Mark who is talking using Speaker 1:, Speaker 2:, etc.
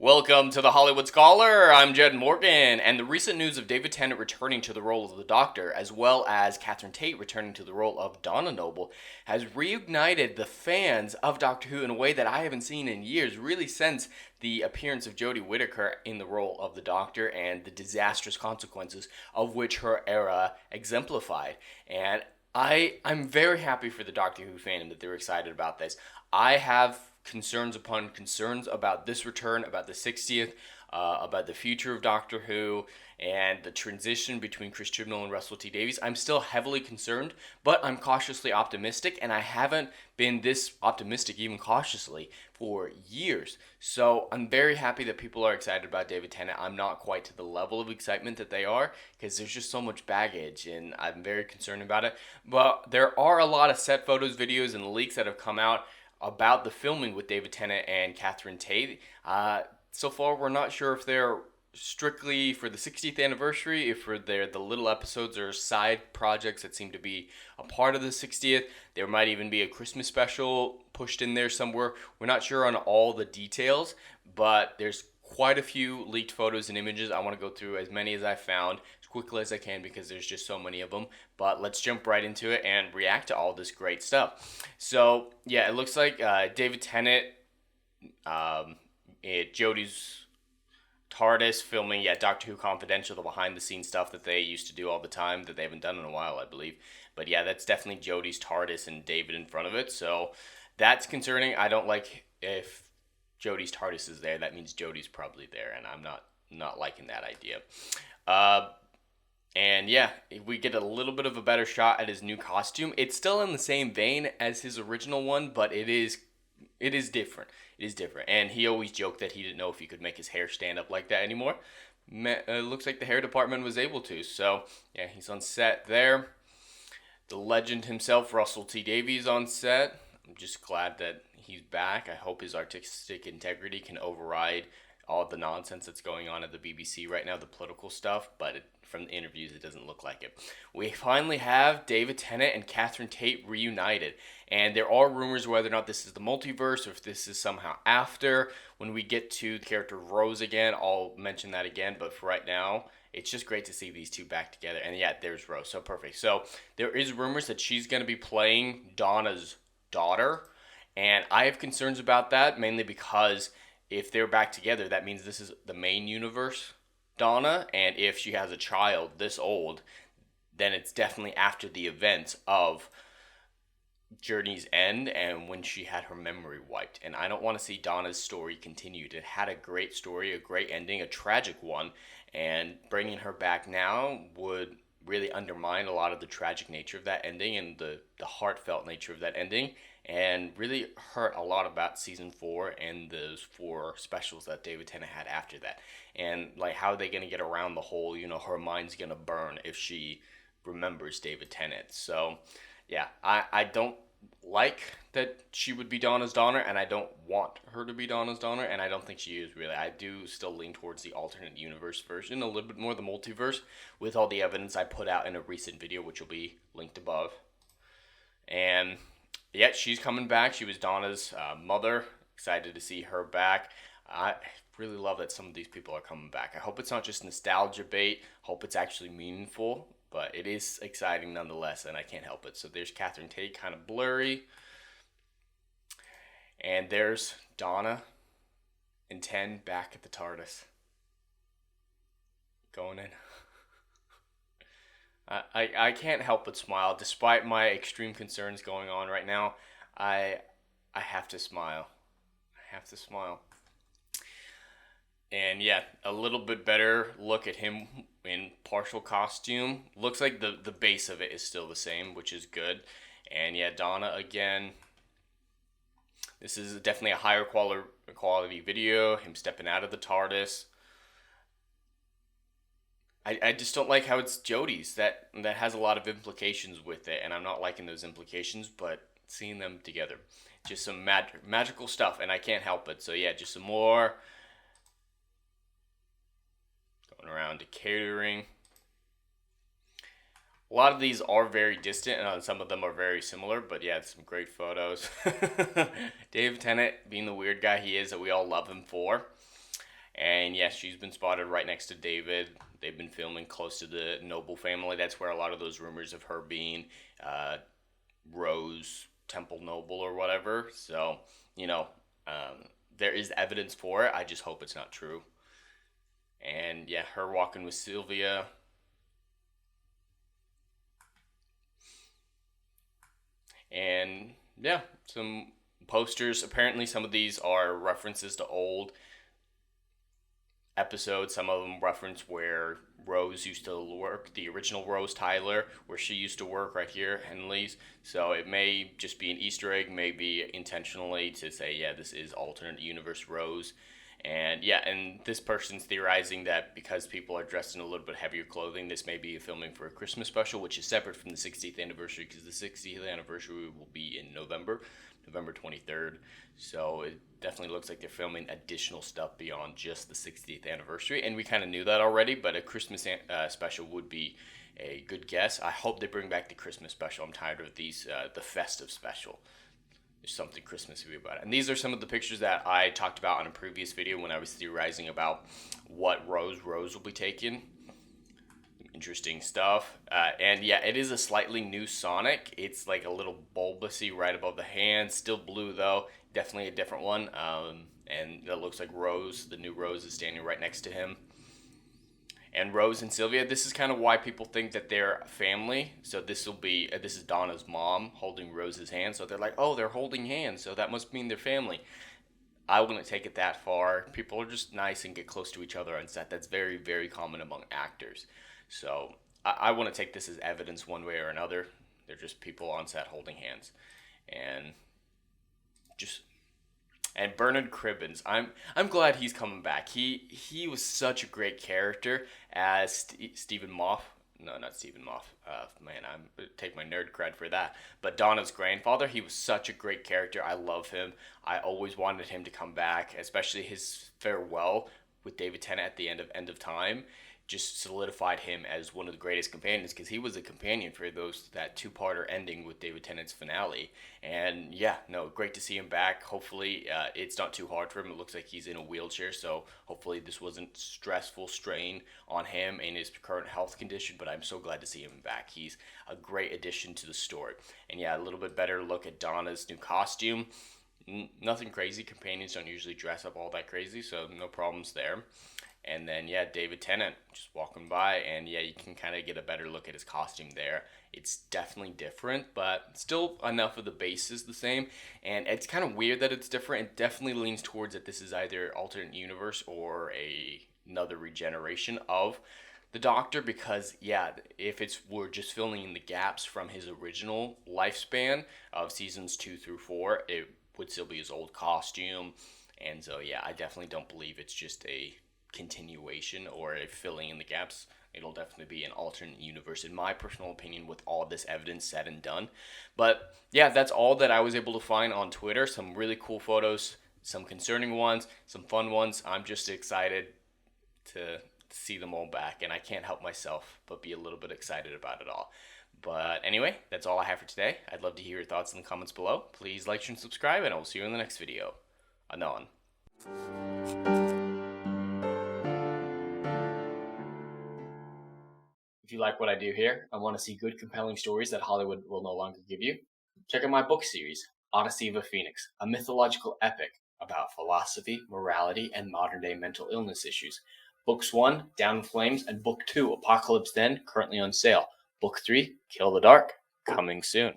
Speaker 1: Welcome to the Hollywood Scholar. I'm Jed Morgan, and the recent news of David Tennant returning to the role of the Doctor, as well as Catherine Tate returning to the role of Donna Noble, has reignited the fans of Doctor Who in a way that I haven't seen in years, really since the appearance of Jodie Whittaker in the role of the Doctor and the disastrous consequences of which her era exemplified. And I'm very happy for the Doctor Who fandom that they're excited about this. I have concerns upon concerns about this return, about the 60th, about the future of Doctor Who, and the transition between Chris Chibnall and Russell T Davies. I'm still heavily concerned, but I'm cautiously optimistic, and I haven't been this optimistic, even cautiously, for years. So I'm very happy that people are excited about David Tennant. I'm not quite to the level of excitement that they are, because there's just so much baggage, and I'm very concerned about it. But there are a lot of set photos, videos, and leaks that have come out about the filming with David Tennant and Catherine Tate. So far, we're not sure if they're strictly for the 60th anniversary, if they're the little episodes or side projects that seem to be a part of the 60th. There might even be a Christmas special pushed in there somewhere. We're not sure on all the details, but there's quite a few leaked photos and images. I want to go through as many as I found as quickly as I can because there's just so many of them. But let's jump right into it and react to all this great stuff. So, yeah, it looks like David Tennant, Jodie's TARDIS filming, Doctor Who Confidential, the behind-the-scenes stuff that they used to do all the time that they haven't done in a while, I believe. But yeah, that's definitely Jodie's TARDIS and David in front of it. So that's concerning. I don't like if Jodie's TARDIS is there. That means Jodie's probably there, and I'm not liking that idea. And yeah, we get a little bit of a better shot at his new costume. It's still in the same vein as his original one, but it is different. It is different. And he always joked that he didn't know if he could make his hair stand up like that anymore. It looks like the hair department was able to. So yeah, he's on set there. The legend himself, Russell T Davies, on set. I'm just glad that he's back. I hope his artistic integrity can override all the nonsense that's going on at the BBC right now, the political stuff, but from the interviews, it doesn't look like it. We finally have David Tennant and Catherine Tate reunited, and there are rumors whether or not this is the multiverse or if this is somehow after. When we get to the character Rose again, I'll mention that again, but for right now, it's just great to see these two back together. And yeah, there's Rose, so perfect. So there is rumors that she's going to be playing Donna's daughter, and I have concerns about that, mainly because if they're back together, that means this is the main universe Donna, and if she has a child this old, then it's definitely after the events of Journey's End and when she had her memory wiped. And I don't want to see Donna's story continued. It had a great story, a great ending, a tragic one, and bringing her back now would really undermine a lot of the tragic nature of that ending and the heartfelt nature of that ending, and really hurt a lot about season 4 and those 4 specials that David Tennant had after that. And like, how are they going to get around the whole, her mind's going to burn if she remembers David Tennant? So yeah, I don't like that she would be Donna's daughter, and I don't want her to be Donna's daughter, and I don't think she is really. I do still lean towards the alternate universe version, a little bit more the multiverse, with all the evidence I put out in a recent video, which will be linked above. And yeah, she's coming back. She was Donna's mother. Excited to see her back. I really love that some of these people are coming back. I hope it's not just nostalgia bait. Hope it's actually meaningful. But it is exciting nonetheless, and I can't help it. So there's Catherine Tate, kind of blurry. And there's Donna and 10 back at the TARDIS. Going in. I can't help but smile. Despite my extreme concerns going on right now, I have to smile. I have to smile. And yeah, a little bit better look at him in partial costume. Looks like the base of it is still the same, which is good. And yeah, Donna again. This is definitely a higher quality video. Him stepping out of the TARDIS. I just don't like how it's Jodie's. That has a lot of implications with it, and I'm not liking those implications, but seeing them together. Just some magical stuff, and I can't help it. So yeah, just some more. Going around to catering. A lot of these are very distant, and some of them are very similar, but yeah, some great photos. Dave Tennant being the weird guy he is that we all love him for. And yes, she's been spotted right next to David. They've been filming close to the Noble family. That's where a lot of those rumors of her being Rose Temple Noble or whatever. So, you know, there is evidence for it. I just hope it's not true. And yeah, her walking with Sylvia. And yeah, some posters. Apparently, some of these are references to old episodes. Some of them reference where Rose used to work, the original Rose Tyler, where she used to work right here, Henley's. So it may just be an Easter egg, maybe intentionally to say, yeah, this is alternate universe Rose. And yeah, and this person's theorizing that because people are dressed in a little bit heavier clothing, this may be a filming for a Christmas special, which is separate from the 60th anniversary, because the 60th anniversary will be in November 23rd. So it definitely looks like they're filming additional stuff beyond just the 60th anniversary. And we kind of knew that already, but a Christmas special would be a good guess. I hope they bring back the Christmas special. I'm tired of these, the festive special. There's something Christmassy about it. And these are some of the pictures that I talked about in a previous video when I was theorizing about what Rose will be taking. Interesting stuff. And yeah, it is a slightly new Sonic. It's like a little bulbousy right above the hand. Still blue though. Definitely a different one. And it looks like Rose, the new Rose, is standing right next to him. And Rose and Sylvia, this is kind of why people think that they're family. So this is Donna's mom holding Rose's hand. So they're like, oh, they're holding hands, so that must mean they're family. I wouldn't take it that far. People are just nice and get close to each other on set. That's very, very common among actors. So I want to take this as evidence one way or another. They're just people on set holding hands. And Bernard Cribbins, I'm glad he's coming back. He was such a great character as Stephen Moff. No, not Stephen Moff. Man, I'm take my nerd cred for that. But Donna's grandfather, he was such a great character. I love him. I always wanted him to come back, especially his farewell with David Tennant at the end of time. Just solidified him as one of the greatest companions, because he was a companion for that two-parter ending with David Tennant's finale. And yeah, no, great to see him back. Hopefully it's not too hard for him. It looks like he's in a wheelchair, so hopefully this wasn't stressful strain on him and his current health condition, but I'm so glad to see him back. He's a great addition to the story. And yeah, a little bit better look at Donna's new costume. Nothing crazy. Companions don't usually dress up all that crazy, so no problems there. And then, yeah, David Tennant just walking by, and yeah, you can kind of get a better look at his costume there. It's definitely different, but still enough of the base is the same. And it's kind of weird that it's different. It definitely leans towards that this is either alternate universe or another regeneration of the Doctor, because yeah, if we're just filling in the gaps from his original lifespan of seasons 2 through 4, it would still be his old costume. And so yeah, I definitely don't believe it's just a continuation or a filling in the gaps. It'll definitely be an alternate universe, in my personal opinion, with all this evidence said and done. But yeah, that's all that I was able to find on Twitter. Some really cool photos, some concerning ones, some fun ones. I'm just excited to see them all back, and I can't help myself but be a little bit excited about it all. But anyway, that's all I have for today. I'd love to hear your thoughts in the comments below. Please like, share, and subscribe, and I will see you in the next video. Anon. If you like what I do here and want to see good, compelling stories that Hollywood will no longer give you, check out my book series, Odyssey of a Phoenix, a mythological epic about philosophy, morality, and modern-day mental illness issues. Books 1, Down in Flames, and Book 2, Apocalypse Then, currently on sale. Book 3, Kill the Dark, coming soon.